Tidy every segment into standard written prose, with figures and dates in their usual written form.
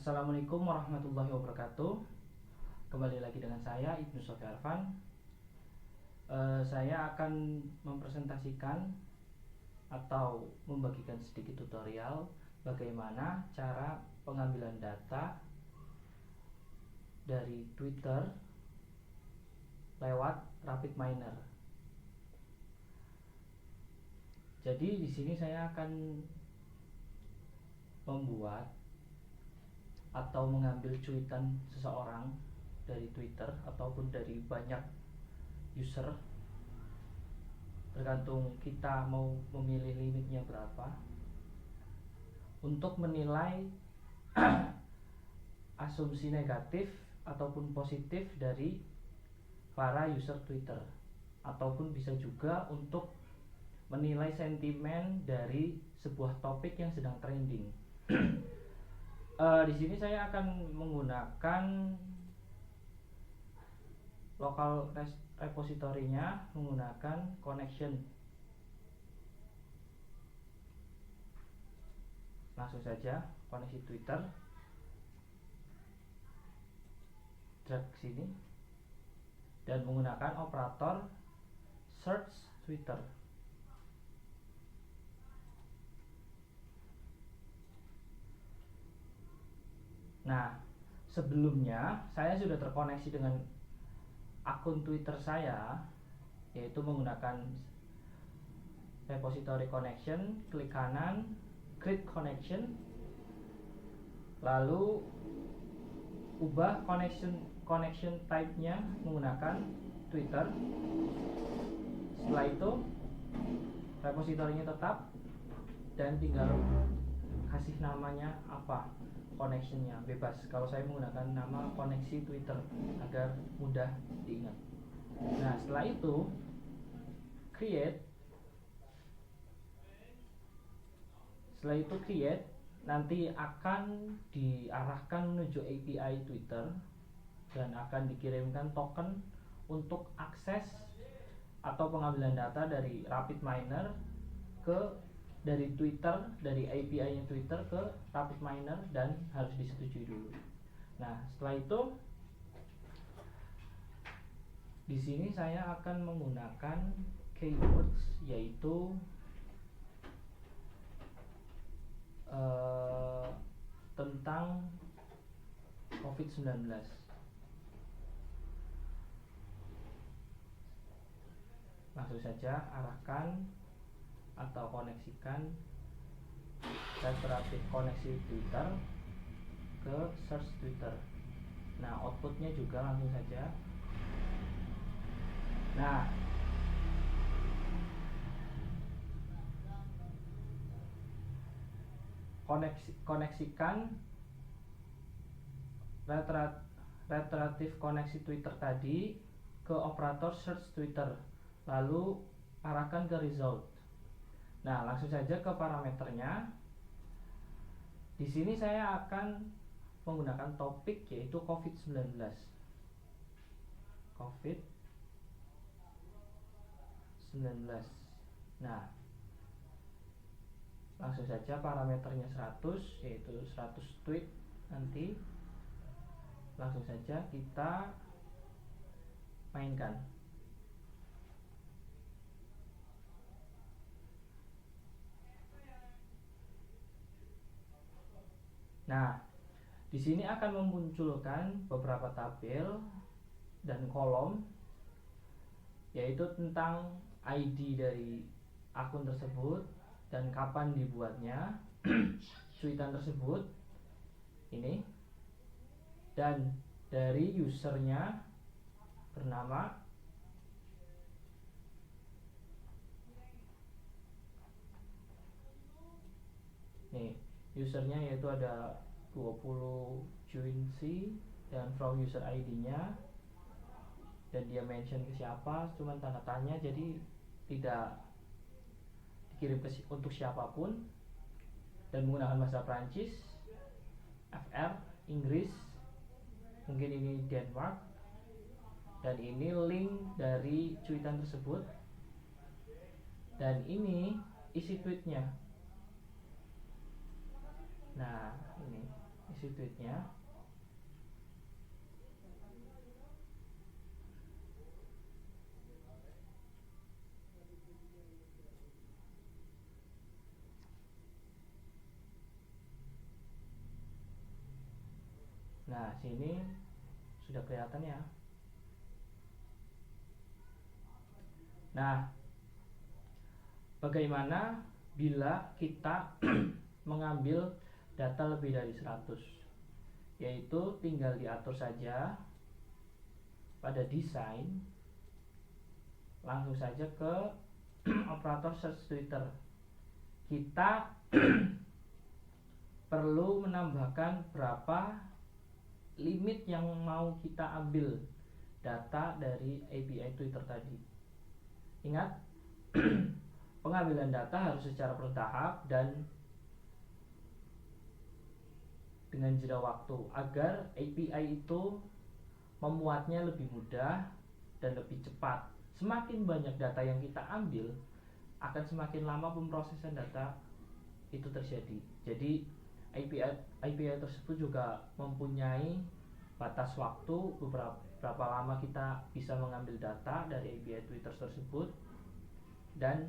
Assalamualaikum warahmatullahi wabarakatuh. Kembali lagi dengan saya Ibnu Sofi Arfan. Saya akan mempresentasikan atau membagikan sedikit tutorial bagaimana cara pengambilan data dari Twitter lewat RapidMiner. Jadi di sini saya akan membuat atau mengambil cuitan seseorang dari Twitter ataupun dari banyak user, tergantung kita mau memilih limitnya berapa, untuk menilai asumsi negatif ataupun positif dari para user Twitter, ataupun bisa juga untuk menilai sentimen dari sebuah topik yang sedang trending. Di sini saya akan menggunakan lokal repositorinya menggunakan connection. Langsung saja koneksi Twitter, drag ke sini dan menggunakan operator search Twitter. Nah, sebelumnya saya sudah terkoneksi dengan akun Twitter saya, yaitu menggunakan repository connection, klik kanan, create connection, lalu ubah connection type-nya menggunakan Twitter. Setelah itu repositorinya tetap dan tinggal kasih namanya apa, connectionnya bebas. Kalau saya menggunakan nama koneksi Twitter agar mudah diingat. Nah, setelah itu create. Setelah itu create, nanti akan diarahkan menuju API Twitter dan akan dikirimkan token untuk akses atau pengambilan data dari RapidMiner dari Twitter, dari API-nya Twitter ke RapidMiner, dan harus disetujui dulu. Nah, setelah itu di sini saya akan menggunakan keywords, yaitu tentang COVID-19. Langsung saja arahkan atau koneksikan rapid koneksi Twitter ke search Twitter. Nah, outputnya juga langsung saja. Nah, koneksikan retrieve koneksi Twitter tadi ke operator search Twitter, lalu arahkan ke result. Nah, langsung saja ke parameternya. Di sini saya akan menggunakan topik, yaitu COVID-19. COVID-19. Nah, langsung saja parameternya 100, yaitu 100 tweet. Nanti langsung saja kita mainkan. Nah, di sini akan memunculkan beberapa tabel dan kolom, yaitu tentang ID dari akun tersebut dan kapan dibuatnya, cuitan tersebut ini, dan dari usernya bernama, nih usernya, yaitu ada 20 Juinsi, dan from user ID-nya, dan dia mention ke siapa, cuman tanda tanya, jadi tidak dikirim untuk siapapun, dan menggunakan bahasa Prancis, FR, Inggris, mungkin ini Denmark, dan ini link dari cuitan tersebut, dan ini isi tweetnya. Nah, ini isi isi tweetnya. Nah, sini sudah kelihatan ya. Nah, bagaimana bila kita mengambil data lebih dari 100? Yaitu tinggal diatur saja pada desain, langsung saja ke operator search Twitter. Kita perlu menambahkan berapa limit yang mau kita ambil data dari API Twitter tadi. Ingat, pengambilan data harus secara bertahap dan dengan jeda waktu agar API itu memuatnya lebih mudah dan lebih cepat. Semakin banyak data yang kita ambil, akan semakin lama pemrosesan data itu terjadi. Jadi API tersebut juga mempunyai batas waktu berapa lama kita bisa mengambil data dari API Twitter tersebut dan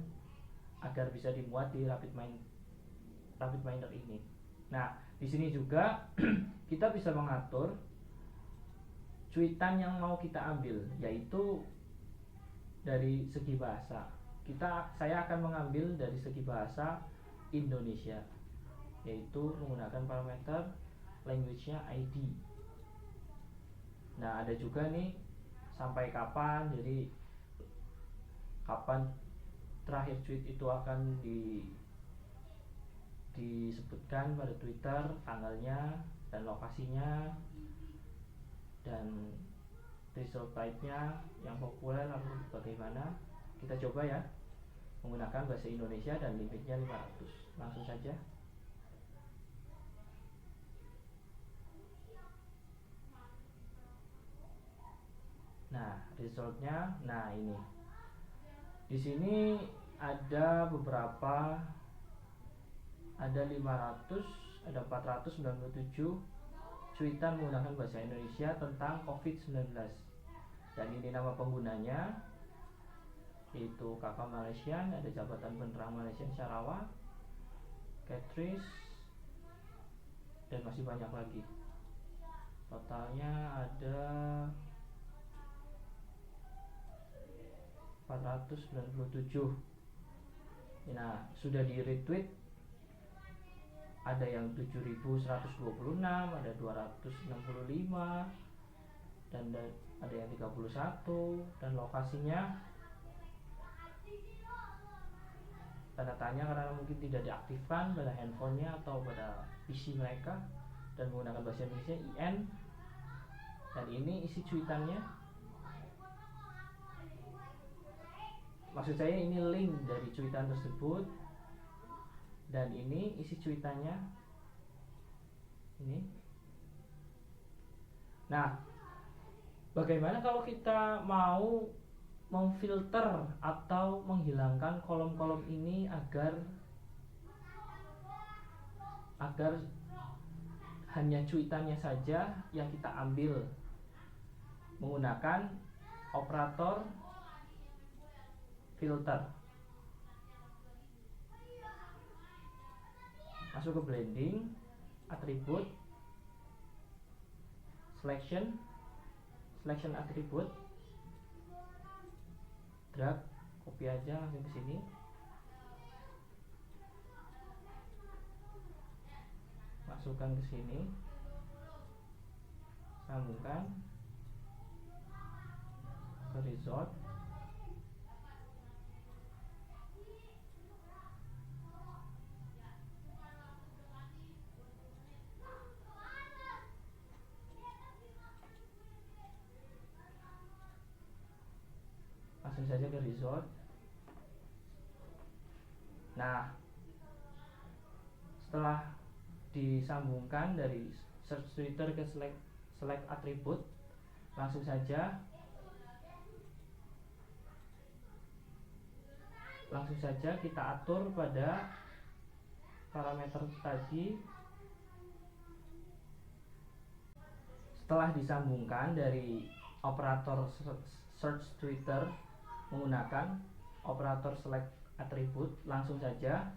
agar bisa dimuat di RapidMiner ini. Nah, di sini juga kita bisa mengatur cuitan yang mau kita ambil, yaitu dari segi bahasa. Saya akan mengambil dari segi bahasa Indonesia, yaitu menggunakan parameter language-nya ID. Nah, ada juga nih sampai kapan, jadi kapan terakhir tweet itu akan disebutkan pada Twitter, tanggalnya dan lokasinya, dan result type-nya yang populer lalu bagaimana. Kita coba ya, menggunakan bahasa Indonesia dan limitnya 500. Langsung saja. Nah, resultnya, nah ini. Di sini ada beberapa, ada 500, ada 497 cuitan menggunakan bahasa Indonesia tentang COVID-19. Dan ini nama penggunanya, yaitu Kakak Malaysian, ada Jabatan Penerang Malaysian Sarawak, Catrice, dan masih banyak lagi. Totalnya ada 497. Nah, sudah di retweet ada yang 7126, ada 265, dan ada yang 31, dan lokasinya tanda tanya karena mungkin tidak diaktifkan pada handphonenya atau pada PC mereka, dan menggunakan bahasa Indonesia IN. Dan ini isi cuitannya, maksud saya ini link dari cuitan tersebut, dan ini isi cuitannya ini. Nah, bagaimana kalau kita mau memfilter atau menghilangkan kolom-kolom ini agar hanya cuitannya saja yang kita ambil menggunakan operator filter. Masuk ke blending, atribut, selection atribut, drag, copy aja langsung ke sini. Masukkan ke sini, sambungkan ke result. Langsung saja ke result. Nah, setelah disambungkan dari search Twitter ke select atribut, langsung saja kita atur pada parameter tadi setelah disambungkan dari operator search Twitter menggunakan operator select attribute, langsung saja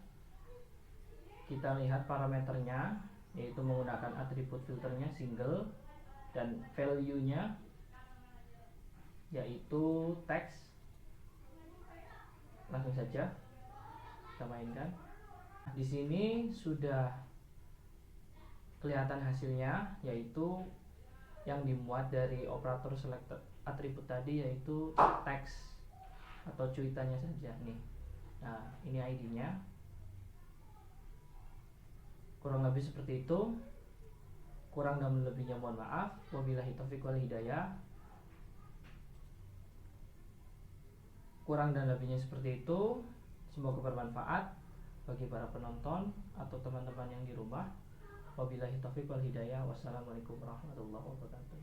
kita lihat parameternya, yaitu menggunakan atribut filternya single dan value-nya yaitu text. Langsung saja kita mainkan. Di sini sudah kelihatan hasilnya, yaitu yang dimuat dari operator select atribut tadi yaitu teks atau cuitannya saja nih. Nah, ini ID-nya. Kurang lebih seperti itu. Kurang dan lebihnya mohon maaf. Wabillahi taufiq wal hidayah. Kurang dan lebihnya seperti itu. Semoga bermanfaat bagi para penonton atau teman-teman yang di rumah. Wabillahi taufiq wal hidayah. Wassalamualaikum warahmatullahi wabarakatuh.